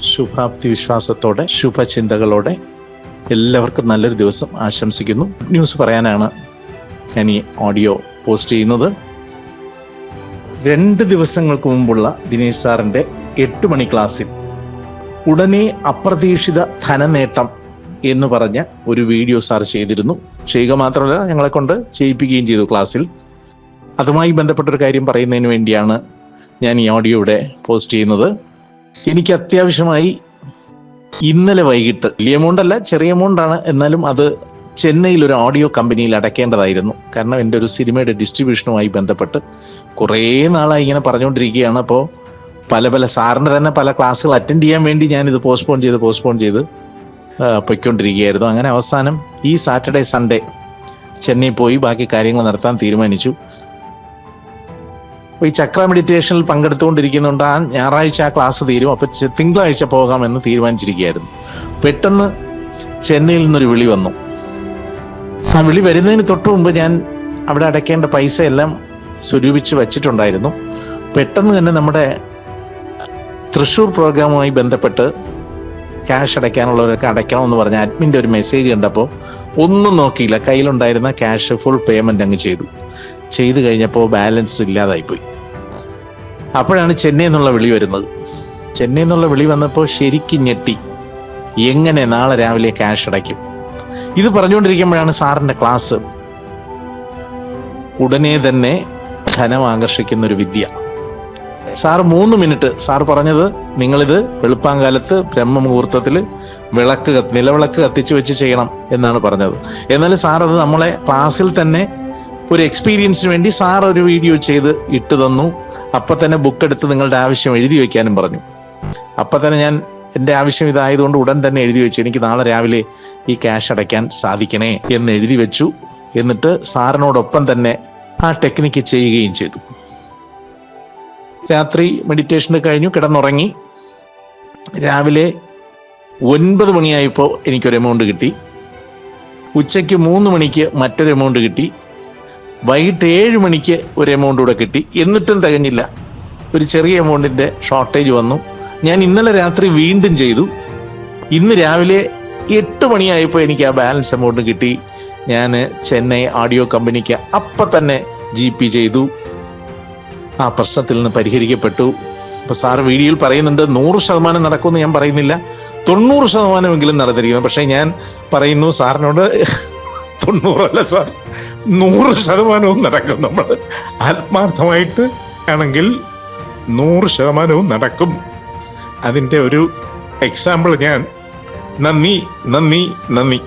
ശുഭാപ്തി വിശ്വാസത്തോടെ ശുഭചിന്തകളോടെ എല്ലാവർക്കും നല്ലൊരു ദിവസം ആശംസിക്കുന്നു. ന്യൂസ് പറയാനാണ് ഞാൻ ഈ ഓഡിയോ പോസ്റ്റ് ചെയ്യുന്നത്. 2 ദിവസങ്ങൾക്ക് മുമ്പുള്ള ദിനേശ് സാറിൻ്റെ 8 മണി ക്ലാസ്സിൽ ഉടനെ അപ്രതീക്ഷിത ധനനേട്ടം എന്ന് പറഞ്ഞ ഒരു വീഡിയോ സാർ ചെയ്തിരുന്നു. ചെയ്യുക മാത്രമല്ല, ഞങ്ങളെ കൊണ്ട് ചെയ്യിപ്പിക്കുകയും ചെയ്തു ക്ലാസ്സിൽ. അതുമായി ബന്ധപ്പെട്ടൊരു കാര്യം പറയുന്നതിന് വേണ്ടിയാണ് ഞാൻ ഈ ഓഡിയോ ഇവിടെ പോസ്റ്റ് ചെയ്യുന്നത്. എനിക്ക് അത്യാവശ്യമായി ഇന്നലെ വൈകിട്ട്, വലിയ എമൗണ്ട് അല്ല, ചെറിയ എമൗണ്ടാണ്, എന്നാലും അത് ചെന്നൈയിൽ ഒരു ഓഡിയോ കമ്പനിയിൽ അടയ്ക്കേണ്ടതായിരുന്നു. കാരണം എൻ്റെ ഒരു സിനിമയുടെ ഡിസ്ട്രിബ്യൂഷനുമായി ബന്ധപ്പെട്ട് കുറേ നാളായി ഇങ്ങനെ പറഞ്ഞുകൊണ്ടിരിക്കുകയാണ്. അപ്പോൾ പല സാറിൻ്റെ തന്നെ പല ക്ലാസ്സുകൾ അറ്റൻഡ് ചെയ്യാൻ വേണ്ടി ഞാനിത് പോസ്റ്റ്പോൺ ചെയ്ത് പൊയ്ക്കൊണ്ടിരിക്കുകയായിരുന്നു. അങ്ങനെ അവസാനം ഈ സാറ്റർഡേ സൺഡേ ചെന്നൈ പോയി ബാക്കി കാര്യങ്ങൾ നടത്താൻ തീരുമാനിച്ചു. ഈ ചക്ര മെഡിറ്റേഷനിൽ പങ്കെടുത്തുകൊണ്ടിരിക്കുന്നുണ്ട്. ആ ഞായറാഴ്ച ആ ക്ലാസ് തീരും, അപ്പോൾ തിങ്കളാഴ്ച പോകാമെന്ന് തീരുമാനിച്ചിരിക്കുകയായിരുന്നു. പെട്ടെന്ന് ചെന്നൈയിൽ നിന്നൊരു വിളി വന്നു. ആ വിളി വരുന്നതിന് തൊട്ട് മുമ്പ് ഞാൻ അവിടെ അടയ്ക്കേണ്ട പൈസ എല്ലാം സ്വരൂപിച്ച് വച്ചിട്ടുണ്ടായിരുന്നു. പെട്ടെന്ന് തന്നെ നമ്മുടെ തൃശ്ശൂർ പ്രോഗ്രാമുമായി ബന്ധപ്പെട്ട് ക്യാഷ് അടയ്ക്കാനുള്ളവരൊക്കെ അടയ്ക്കണമെന്ന് പറഞ്ഞ അഡ്മിൻ്റെ ഒരു മെസ്സേജ് കണ്ടപ്പോൾ ഒന്നും നോക്കിയില്ല, കയ്യിലുണ്ടായിരുന്ന ക്യാഷ് ഫുൾ പേയ്മെൻ്റ് അങ്ങ് ചെയ്തു കഴിഞ്ഞപ്പോൾ ബാലൻസ് ഇല്ലാതായിപ്പോയി. അപ്പോഴാണ് ചെന്നൈ എന്നുള്ള വിളി വരുന്നത്. ചെന്നൈ എന്നുള്ള വിളി വന്നപ്പോൾ ശരിക്കും ഞെട്ടി. എങ്ങനെ നാളെ രാവിലെ ക്യാഷ് അടയ്ക്കും? ഇത് പറഞ്ഞുകൊണ്ടിരിക്കുമ്പോഴാണ് സാറിൻ്റെ ക്ലാസ്. ഉടനെ തന്നെ ധനം ആകർഷിക്കുന്നൊരു വിദ്യ. സാറ് 3 മിനിറ്റ് സാർ പറഞ്ഞത്, നിങ്ങളിത് വെളുപ്പാങ്കാലത്ത് ബ്രഹ്മമുഹൂർത്തത്തിൽ നിലവിളക്ക് കത്തിച്ചു വെച്ച് ചെയ്യണം എന്നാണ് പറഞ്ഞത്. എന്നാൽ സാർ അത് നമ്മളെ ക്ലാസ്സിൽ തന്നെ ഒരു എക്സ്പീരിയൻസിന് വേണ്ടി സാർ ഒരു വീഡിയോ ചെയ്ത് ഇട്ട് തന്നു. അപ്പം തന്നെ ബുക്ക് എടുത്ത് നിങ്ങളുടെ ആവശ്യം എഴുതി വയ്ക്കാനും പറഞ്ഞു. അപ്പം തന്നെ ഞാൻ എൻ്റെ ആവശ്യം ഇതായതുകൊണ്ട് ഉടൻ തന്നെ എഴുതി വെച്ചു, എനിക്ക് നാളെ രാവിലെ ഈ ക്യാഷ് അടയ്ക്കാൻ സാധിക്കണേ എന്ന് എഴുതി വെച്ചു. എന്നിട്ട് സാറിനോടൊപ്പം തന്നെ ആ ടെക്നിക്ക് ചെയ്യുകയും ചെയ്തു. രാത്രി മെഡിറ്റേഷൻ കഴിഞ്ഞു, കിടന്നുറങ്ങി. രാവിലെ 9 മണിയായപ്പോൾ എനിക്കൊരു എമൗണ്ട് കിട്ടി. ഉച്ചയ്ക്ക് 3 മണിക്ക് മറ്റൊരു എമൗണ്ട് കിട്ടി. വൈകിട്ട് 7 മണിക്ക് ഒരു എമൗണ്ട് കൂടെ കിട്ടി. എന്നിട്ടും തികഞ്ഞില്ല, ഒരു ചെറിയ എമൗണ്ടിൻ്റെ ഷോർട്ടേജ് വന്നു. ഞാൻ ഇന്നലെ രാത്രി വീണ്ടും ചെയ്തു. ഇന്ന് രാവിലെ 8 മണിയായപ്പോൾ എനിക്ക് ആ ബാലൻസ് എമൗണ്ട് കിട്ടി. ഞാൻ ചെന്നൈ ഓഡിയോ കമ്പനിക്ക് അപ്പം തന്നെ GP ചെയ്തു. ആ പ്രശ്നത്തിൽ നിന്ന് പരിഹരിക്കപ്പെട്ടു. ഇപ്പോൾ സാറ് വീഡിയോയിൽ പറയുന്നുണ്ട് 100% നടക്കുമെന്ന് ഞാൻ പറയുന്നില്ല, 90% നടന്നിരിക്കുന്നു. പക്ഷേ ഞാൻ പറയുന്നു സാറിനോട് 90 അല്ല സാർ, 100% നടക്കും. നമ്മൾ ആത്മാർത്ഥമായിട്ട് ആണെങ്കിൽ 100% നടക്കും. അതിൻ്റെ ഒരു എക്സാമ്പിൾ ഞാൻ. നന്ദി.